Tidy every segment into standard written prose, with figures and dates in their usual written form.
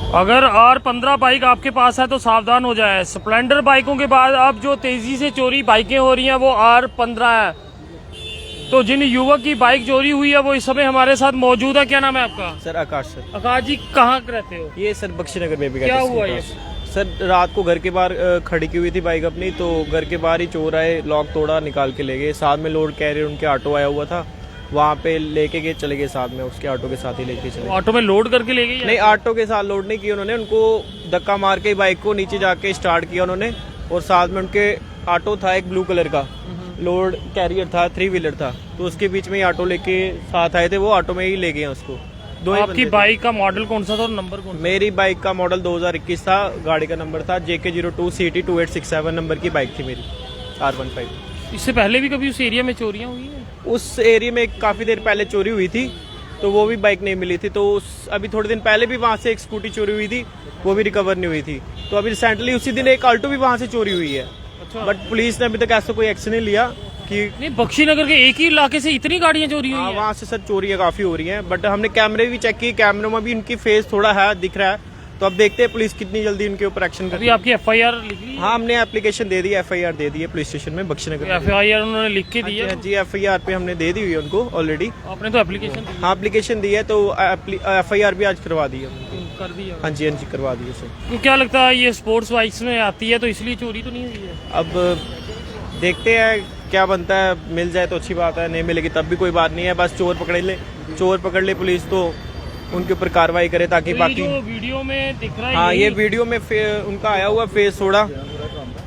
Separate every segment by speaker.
Speaker 1: अगर R15 bike आपके पास है तो सावधान हो जाए। स्प्लेंडर बाइकों के बाद अब जो तेजी से चोरी बाइकें हो रही हैं वो R15 है। तो जिन युवक की बाइक चोरी हुई है वो इस समय हमारे साथ मौजूद है। क्या नाम है आपका?
Speaker 2: सर आकाश सर।
Speaker 1: आकाश जी, कहाँ रहते हो?
Speaker 2: ये सर बख्शीनगर में भी
Speaker 1: क्या हुआ ये?
Speaker 2: सर रात को घर के बाहर खड़ी की हुई थी बाइक अपनी, तो घर के बाहर ही चोर आए, लॉक तोड़ा, निकाल के ले गए। साथ में लोड कैरियर उनके ऑटो आया हुआ था, वहाँ पे लेके गए, चले गए साथ में, उसके ऑटो के साथ ही लेके चले।
Speaker 1: ऑटो में लोड करके ले गए?
Speaker 2: नहीं, ऑटो के साथ लोड नहीं किया उन्होंने, उनको धक्का मार के बाइक को नीचे जाके स्टार्ट किया उन्होंने, और साथ में उनके ऑटो था एक ब्लू कलर का, लोड कैरियर था, 3 व्हीलर था, तो उसके बीच में ही ऑटो लेके साथ आए थे, वो ऑटो में ही ले गए उसको।
Speaker 1: आपकी बाइक का मॉडल कौन सा था और नंबर कौन सा?
Speaker 2: मेरी बाइक का मॉडल 2021 था, गाड़ी का नंबर था JK02 CT 2867 नंबर की बाइक थी मेरी, R15।
Speaker 1: इससे पहले भी कभी उस एरिया में चोरियां हुई हैं?
Speaker 2: उस एरिया में काफी देर पहले चोरी हुई थी, तो वो भी बाइक नहीं मिली थी। तो अभी थोड़े दिन पहले भी वहां से एक स्कूटी चोरी हुई थी, वो भी रिकवर नहीं हुई थी। तो अभी रिसेंटली उसी दिन एक ऑल्टो भी वहां से चोरी हुई है।
Speaker 1: अच्छा।
Speaker 2: बट पुलिस ने अभी तक ऐसा कोई एक्शन नहीं लिया कि
Speaker 1: नहीं, बख्शीनगर के एक ही इलाके से इतनी गाड़ियां चोरी हुई हैं?
Speaker 2: वहाँ से सर चोरियां काफी हो रही हैं, बट हमने कैमरे भी चेक किए, कैमरों में भी इनकी फेस थोड़ा है, दिख रहा है। तो अब देखते हैं पुलिस कितनी जल्दी इनके ऊपर एक्शन करती है।
Speaker 1: अभी आपकी FIR लिख ली?
Speaker 2: हाँ, हमने एप्लीकेशन दे दी, FIR दे दी है पुलिस स्टेशन में बख्शीनगर।
Speaker 1: FIR उन्होंने लिख के दी है?
Speaker 2: जी, FIR पे हमने दे दी हुई है उनको ऑलरेडी।
Speaker 1: आपने तो एप्लीकेशन दी?
Speaker 2: हाँ, एप्लीकेशन दी है, तो FIR भी आज करवा दी है।
Speaker 1: कर दिया?
Speaker 2: हाँ जी, हाँ जी, करवा दी है सर।
Speaker 1: तो क्या लगता है ये स्पोर्ट्स बाइक्स में आती है तो इसलिए चोरी तो नहीं हुई है?
Speaker 2: अब देखते हैं क्या बनता है, मिल जाए तो अच्छी बात है, नहीं मिलेगी तब भी कोई बात नहीं है। बस चोर पकड़ ले पुलिस, तो उनके ऊपर कार्रवाई करे, ताकि
Speaker 1: तो
Speaker 2: बाकी
Speaker 1: जो वीडियो में दिख रहा है।
Speaker 2: हाँ, ये वीडियो में उनका आया हुआ फेस थोड़ा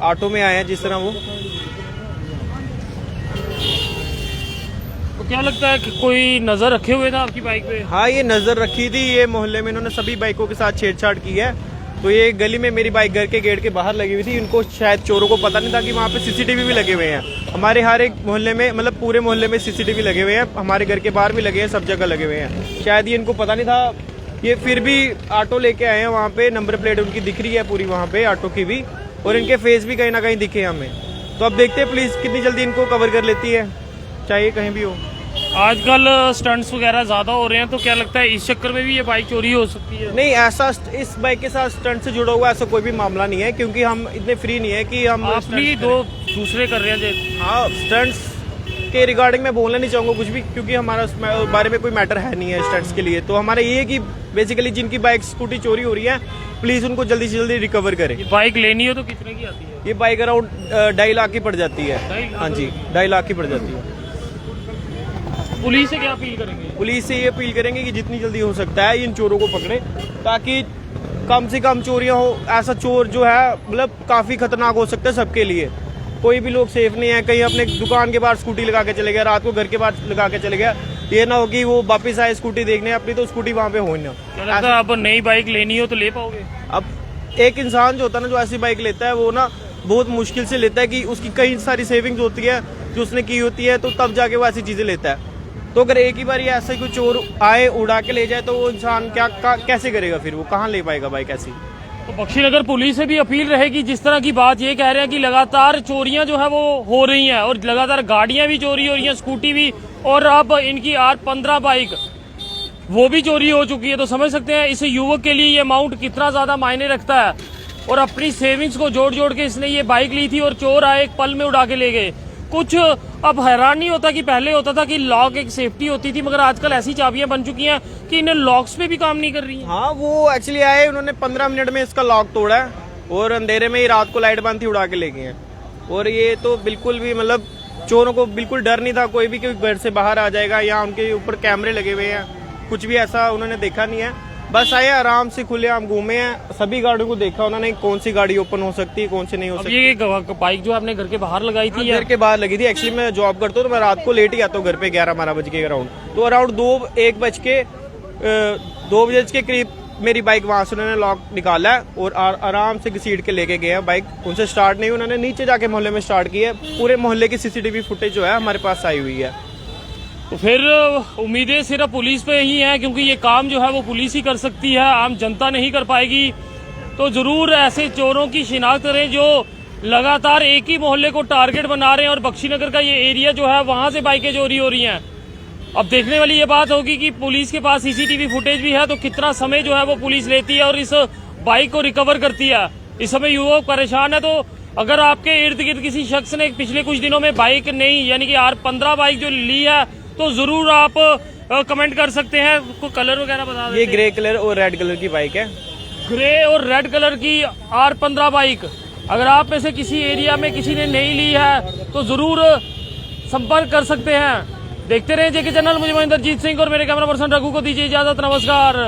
Speaker 2: ऑटो में आया है जिस तरह वो।
Speaker 1: तो क्या लगता है कि कोई नजर रखे हुए था आपकी बाइक पे?
Speaker 2: हाँ, ये नजर रखी थी, ये मोहल्ले में इन्होंने सभी बाइकों के साथ छेड़छाड़ की है। तो ये गली में मेरी बाइक घर के गेट के बाहर लगी हुई थी, इनको शायद चोरों को पता नहीं था कि वहाँ पे CCTV भी लगे हुए हैं। हमारे हर एक मोहल्ले में, मतलब पूरे मोहल्ले में CCTV लगे हुए हैं, हमारे घर के बाहर भी लगे हैं, सब जगह लगे हुए हैं। शायद ये इनको पता नहीं था, ये फिर भी ऑटो लेके आए हैं। वहाँ पे नंबर प्लेट उनकी दिख रही है पूरी, वहाँ पे ऑटो की भी, और इनके फेस भी कहीं ना कहीं दिखे हमें। तो अब देखते हैं पुलिस कितनी जल्दी इनको कवर कर लेती है, चाहे कहीं भी हो।
Speaker 1: आजकल स्टंट्स वगैरह ज्यादा हो रहे हैं, तो क्या लगता है इस चक्कर में भी ये बाइक चोरी हो सकती है?
Speaker 2: नहीं, ऐसा इस बाइक के साथ स्टंट से जुड़ा हुआ ऐसा कोई भी मामला नहीं है, क्योंकि हम इतने फ्री नहीं है कि हम
Speaker 1: आप भी दो दूसरे कर रहे हैं।
Speaker 2: हाँ, स्टंट्स के रिगार्डिंग मैं बोलना नहीं चाहूँगा कुछ भी, क्योंकि हमारा उस बारे में कोई मैटर है नहीं है स्टंट्स के लिए। तो हमारा ये है कि बेसिकली जिनकी बाइक स्कूटी चोरी हो रही है, प्लीज उनको जल्दी से जल्दी रिकवर करे।
Speaker 1: ये बाइक लेनी हो तो कितने की आती है?
Speaker 2: ये बाइक अराउंड 2.5 लाख की पड़ जाती है।
Speaker 1: 2.5 लाख?
Speaker 2: हाँ जी, 2.5 लाख की पड़ जाती है।
Speaker 1: पुलिस से क्या अपील करेंगे?
Speaker 2: पुलिस से ये अपील करेंगे कि जितनी जल्दी हो सकता है इन चोरों को पकड़े, ताकि कम से कम चोरियां हो। ऐसा चोर जो है मतलब काफी खतरनाक हो सकता है सबके लिए, कोई भी लोग सेफ नहीं है। कहीं अपने दुकान के बाहर स्कूटी लगा के चले गया, रात को घर के बाहर लगा के चले गया, ये ना हो कि वो वापस आए स्कूटी देखने अपनी, तो स्कूटी वहाँ पे हो ना।
Speaker 1: क्या लगता है अब नई बाइक लेनी हो तो ले पाओगे?
Speaker 2: अब एक इंसान जो होता है ना, जो ऐसी बाइक लेता है, वो ना बहुत मुश्किल से लेता है, कि उसकी कई सारी सेविंग्स होती है जो उसने की होती है, तो तब जाके वो ऐसी चीजें लेता है। तो अगर एक ही बार ऐसे कोई चोर आए, उड़ा के ले जाए, तो वो इंसान कैसे करेगा, फिर वो कहाँ ले पाएगा बाइक ऐसी।
Speaker 1: तो बख्शीनगर पुलिस से भी अपील रहेगी, जिस तरह की बात ये कह रहे हैं कि लगातार चोरियां जो है वो हो रही हैं, और लगातार गाड़ियां भी चोरी हो रही हैं, स्कूटी भी, और अब इनकी R15 बाइक वो भी चोरी हो चुकी है। तो समझ सकते हैं इस युवक के लिए ये अमाउंट कितना ज्यादा मायने रखता है, और अपनी सेविंग्स को जोड़ जोड़ के इसने ये बाइक ली थी, और चोर आए एक पल में उड़ा के ले गए। कुछ अब हैरान नहीं होता कि पहले होता था कि लॉक एक सेफ्टी होती थी, मगर आजकल ऐसी चाबियां बन चुकी हैं कि इन लॉक्स पे भी काम नहीं कर रही हैं।
Speaker 2: हाँ, वो एक्चुअली आए, उन्होंने 15 मिनट में इसका लॉक तोड़ा है, और अंधेरे में ही रात को लाइट बंद थी, उड़ा के ले गए हैं। और ये तो बिल्कुल भी मतलब चोरों को बिल्कुल डर नहीं था कोई भी कि घर से बाहर आ जाएगा, या उनके ऊपर कैमरे लगे हुए हैं, कुछ भी ऐसा उन्होंने देखा नहीं है। बस आए, आराम से खुले आम घूमे हैं, सभी गाड़ियों को देखा उन्होंने, कौन सी गाड़ी ओपन हो सकती है, कौन सी नहीं हो सकती।
Speaker 1: ये बाइक जो आपने घर के बाहर लगाई थी?
Speaker 2: घर के बाहर लगी थी। एक्चुअली मैं जॉब करता हूँ, तो मैं रात को लेट ही आता हूँ घर पे, 11-12 बजे के अराउंड। तो अराउंड 2 बजे के करीब मेरी बाइक वहां से उन्होंने लॉक निकाला है, और आराम से घसीट के लेके गए हैं बाइक। उनसे स्टार्ट नहीं, उन्होंने नीचे जाके मोहल्ले में स्टार्ट की है। पूरे मोहल्ले की CCTV फुटेज जो है हमारे पास आई हुई है।
Speaker 1: तो फिर उम्मीदें सिर्फ पुलिस पे ही हैं, क्योंकि ये काम जो है वो पुलिस ही कर सकती है, आम जनता नहीं कर पाएगी। तो जरूर ऐसे चोरों की शिनाख्त करें जो लगातार एक ही मोहल्ले को टारगेट बना रहे हैं, और बख्शीनगर का ये एरिया जो है वहां से बाइकें चोरी हो रही हैं। अब देखने वाली ये बात होगी कि पुलिस के पास सीसीटीवी फुटेज भी है तो कितना समय जो है वो पुलिस लेती है और इस बाइक को रिकवर करती है। इस समय युवक परेशान है, तो अगर आपके इर्द गिर्द किसी शख्स ने पिछले कुछ दिनों में बाइक नहीं यानी कि R15 बाइक जो ली है तो जरूर आप कमेंट कर सकते हैं। को कलर वगैरह बता देते
Speaker 2: ये ग्रे कलर और रेड कलर की बाइक है।
Speaker 1: ग्रे और रेड कलर की R15 बाइक अगर आप में से किसी एरिया में किसी ने नहीं ली है तो जरूर संपर्क कर सकते हैं। देखते रहे जेके चैनल। मुझे महेंद्रजीत सिंह और मेरे कैमरा पर्सन रघु को दीजिए इजाजत। नमस्कार।